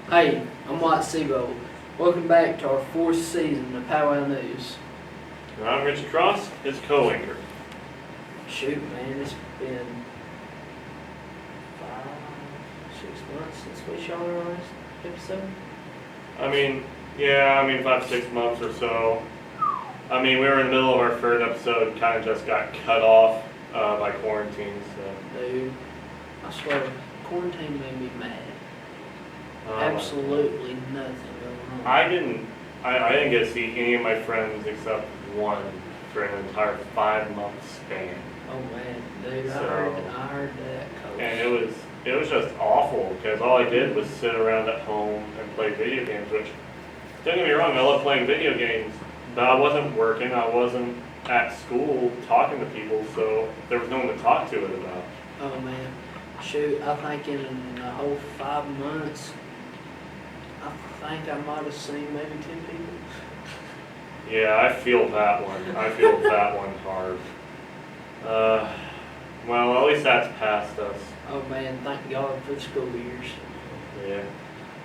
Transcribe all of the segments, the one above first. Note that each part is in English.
Hey, I'm White Seabold. Welcome back to our fourth season of Pow Wow News. And I'm Richard Cross, his co-anchor. Shoot, man, it's been 5, 6 months since we shot our last episode. Yeah, 5 6 months or so. We were in the middle of our third episode, kind of just got cut off by quarantine, so. Dude, I swear, quarantine made me mad. Oh, Absolutely nothing going on. I didn't get to see any of my friends except one for an entire 5-month span. Oh man, dude, So- I heard that. Coach. And it was just awful because all I did was sit around at home and play video games, which, don't get me wrong, I love playing video games, but I wasn't working, I wasn't at school talking to people, so there was no one to talk to it about. Oh man, shoot, I think in the whole 5 months, I think I might have seen maybe 10 people. Yeah, I feel that one. I feel that one hard. Well, at least that's past us. Oh man, thank God for the school years. Yeah.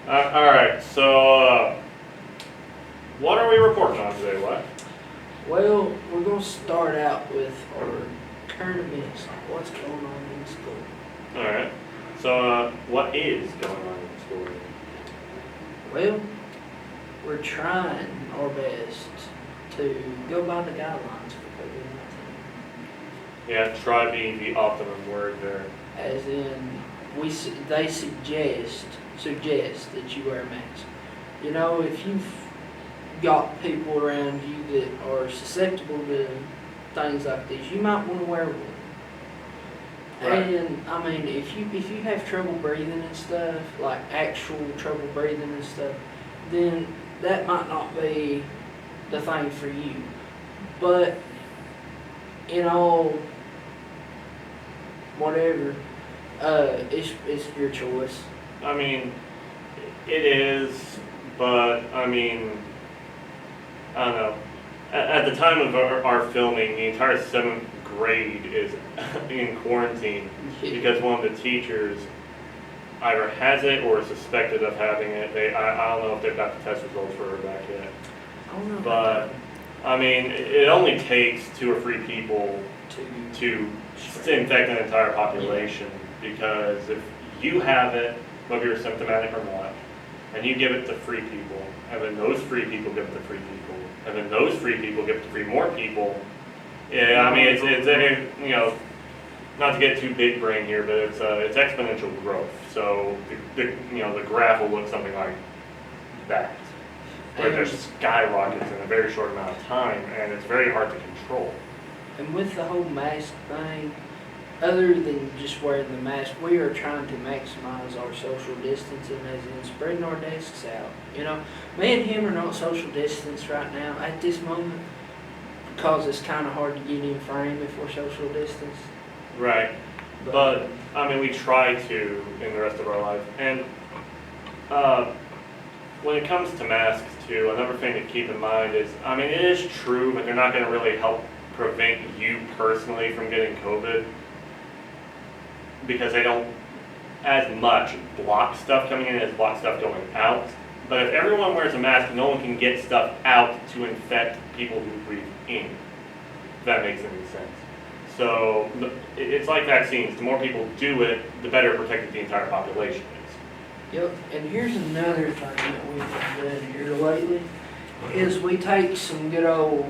Alright, so, what are we reporting on today, what? Well, we're going to start out with our current events, like what's going on in school. Alright, so, what is going on in school? Well, we're trying our best to go by the guidelines for COVID-19. Yeah, try being the optimum word there. As in, they suggest that you wear a mask. You know, if you've got people around you that are susceptible to things like this, you might want to wear one. Right. And if you have trouble breathing and stuff, like actual trouble breathing and stuff, then that might not be the thing for you. But whatever, it's your choice. It is, but I don't know. At the time of our filming, the entire 7th grade is in quarantine because one of the teachers either has it or is suspected of having it. I don't know if they've got the test results for her back yet. I don't know. But, it only takes 2 or 3 people to infect an entire population, because if you have it, whether you're symptomatic or not, and you give it to 3 people, and then those 3 people give it to 3 people, and then those 3 people give it to 3 more people, yeah, it's not to get too big brain here, but it's exponential growth. So the graph will look something like that, where it just skyrockets in a very short amount of time, and it's very hard to control. And with the whole mask thing, other than just wearing the mask, we are trying to maximize our social distancing, as in spreading our desks out. Me and him are not social distance right now at this moment, because it's kind of hard to get in frame if we're social distance. Right. But we try to in the rest of our life. And when it comes to masks too, another thing to keep in mind is, it is true, but they're not going to really help prevent you personally from getting COVID, because they don't as much block stuff coming in as block stuff going out. But if everyone wears a mask, no one can get stuff out to infect people who breathe in, if that makes any sense. So it's like vaccines. The more people do it, the better protected the entire population is. Yep, and here's another thing that we've done here lately, is we take some good old,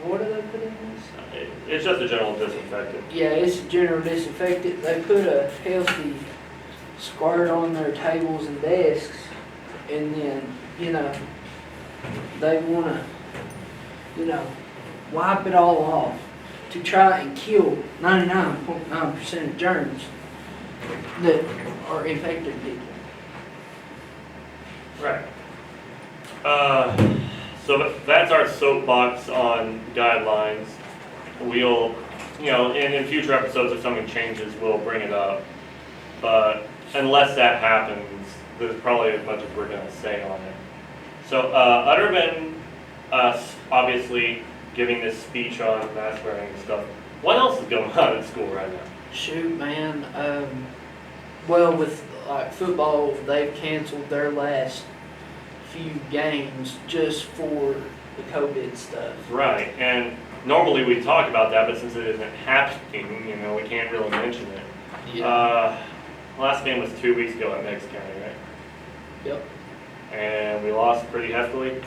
what do they put in this? It's just a general disinfectant. Yeah, it's a general disinfectant. They put a healthy squirt on their tables and desks, and then, they want to, wipe it all off to try and kill 99.9% of germs that are infecting people. Right. So that's our soapbox on guidelines. We'll, in future episodes, if something changes, we'll bring it up. But unless that happens, there's probably as much as we're going to say on it. So other than us, obviously, giving this speech on mask wearing and stuff, what else is going on at school right now? Shoot, man. Well, with like football, they've canceled their last few games just for the COVID stuff. Right, and normally we talk about that, but since it isn't happening, we can't really mention it. Yeah. Last game was 2 weeks ago at Meigs County, right? Yep. And we lost pretty heftily.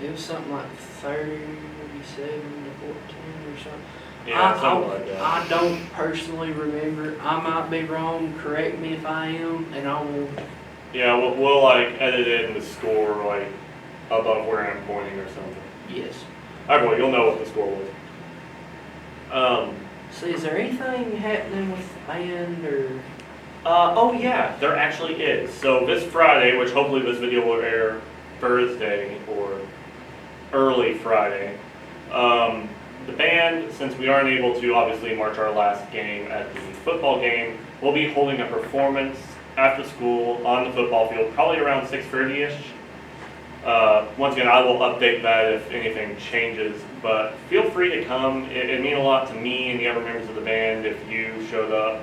It was something like 37 to 14 or something. Yeah, something like that. I don't personally remember. I might be wrong. Correct me if I am, and I will. Yeah, we'll like edit in the score like above where I'm pointing or something. Yes. Alright, well, you'll know what the score was. So, is there anything happening with the band or? Oh yeah, there actually is. So this Friday, which hopefully this video will air Thursday or early Friday, the band, since we aren't able to obviously march our last game at the football game, will be holding a performance after school on the football field, probably around 6:30ish. Once again, I will update that if anything changes, but feel free to come. It'd mean a lot to me and the other members of the band if you showed up.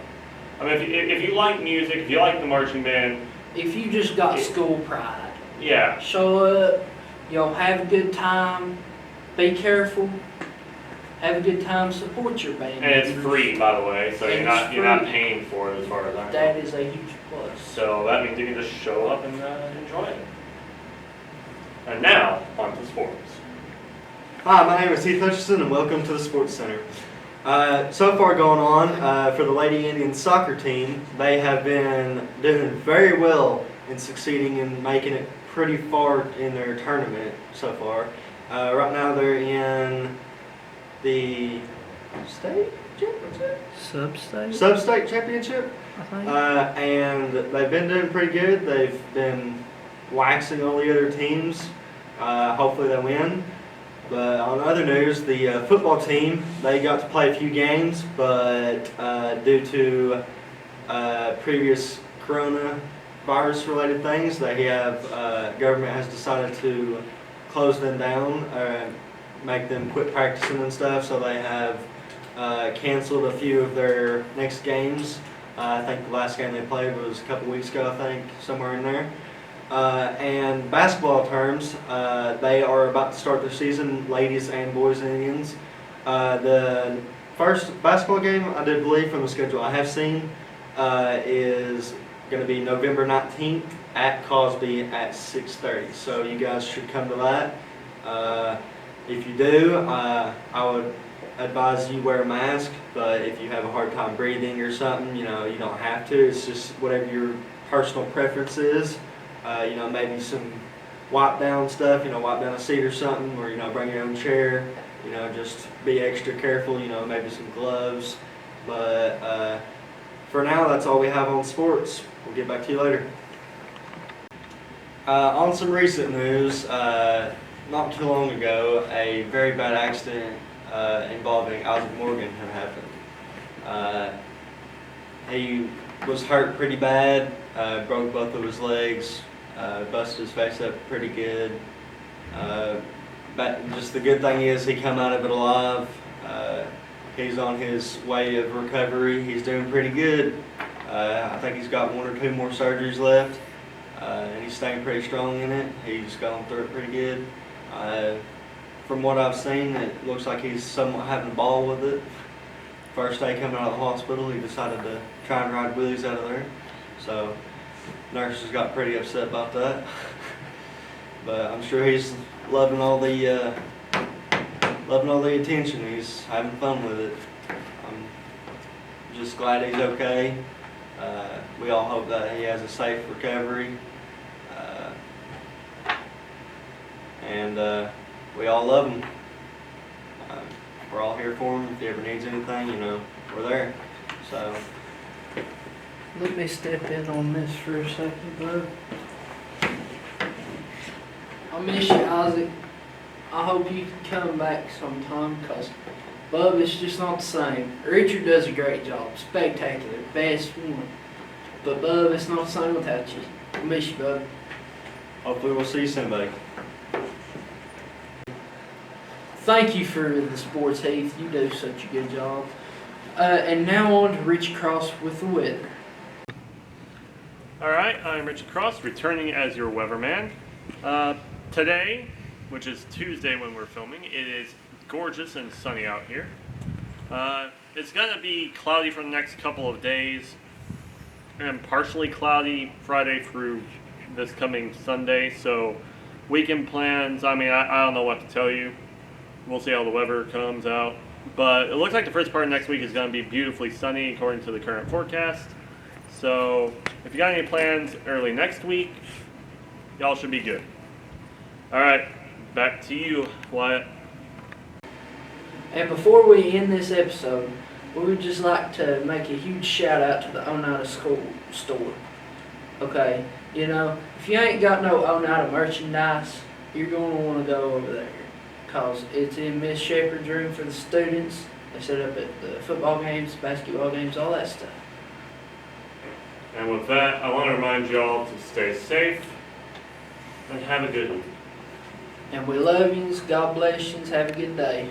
I mean, if you like music, if you like the marching band. If you just got school pride. Yeah. Show up, have a good time, be careful, have a good time, support your band. And it's free, by the way, so you're not paying for it as far as I know. That is a huge plus. So that means you can just show up and enjoy it. And now, on to sports. Hi, my name is Heath Hutchison and welcome to the Sports Center. So far going on for the Lady Indians soccer team, they have been doing very well in succeeding in making it pretty far in their tournament so far. Right now they're in the state championship? Sub-state championship. I think. And they've been doing pretty good. They've been waxing all the other teams. Hopefully they win. But on other news, the football team, they got to play a few games, but due to previous coronavirus related things, they have government has decided to close them down, make them quit practicing and stuff. So they have canceled a few of their next games. I think the last game they played was a couple weeks ago, I think, somewhere in there. And basketball terms, they are about to start their season, ladies and boys Indians. The first basketball game, I did believe from the schedule I have seen, is going to be November 19th at Cosby at 6:30. So you guys should come to that. If you do, I would advise you wear a mask, but if you have a hard time breathing or something, you don't have to. It's just whatever your personal preference is. Maybe some wipe down stuff, wipe down a seat or something, or, bring your own chair, just be extra careful, maybe some gloves. But for now, that's all we have on sports. We'll get back to you later. On some recent news, not too long ago, a very bad accident involving Isaac Morgan had happened. He was hurt pretty bad, broke both of his legs, busted his face up pretty good. But just the good thing is he come out of it alive. He's on his way of recovery. He's doing pretty good. I think he's got 1 or 2 more surgeries left, and he's staying pretty strong in it. He's gone through it pretty good. From what I've seen, it looks like he's somewhat having a ball with it. First day coming out of the hospital, he decided to try and ride wheelies out of there. So nurses got pretty upset about that. But I'm sure he's loving all the attention. He's having fun with it. I'm just glad he's okay. We all hope that he has a safe recovery. And we all love him. We're all here for him. If he ever needs anything, we're there. So. Let me step in on this for a second, bud. I miss you, Isaac. I hope you can come back sometime, because, Bub, it's just not the same. Richard does a great job. Spectacular. Best one. But, Bub, it's not the same without you. I miss you, Bub. Hopefully we'll see you soon, buddy. Thank you for the sports, Heath. You do such a good job. And now on to Richie Cross with the weather. Alright, I'm Richard Cross, returning as your weatherman. Today, which is Tuesday when we're filming, it is gorgeous and sunny out here. It's going to be cloudy for the next couple of days, and partially cloudy Friday through this coming Sunday, so weekend plans, I don't know what to tell you. We'll see how the weather comes out. But it looks like the first part of next week is going to be beautifully sunny according to the current forecast. So if you got any plans early next week, y'all should be good. Alright, back to you, Wyatt. And before we end this episode, we would just like to make a huge shout out to the Oneida School store. Okay, you know, if you ain't got no Oneida merchandise, you're going to want to go over there. Because it's in Miss Shepherd's room for the students. They set up at the football games, basketball games, all that stuff. And with that, I want to remind y'all to stay safe and have a good week. And we love yous. God bless yous. Have a good day.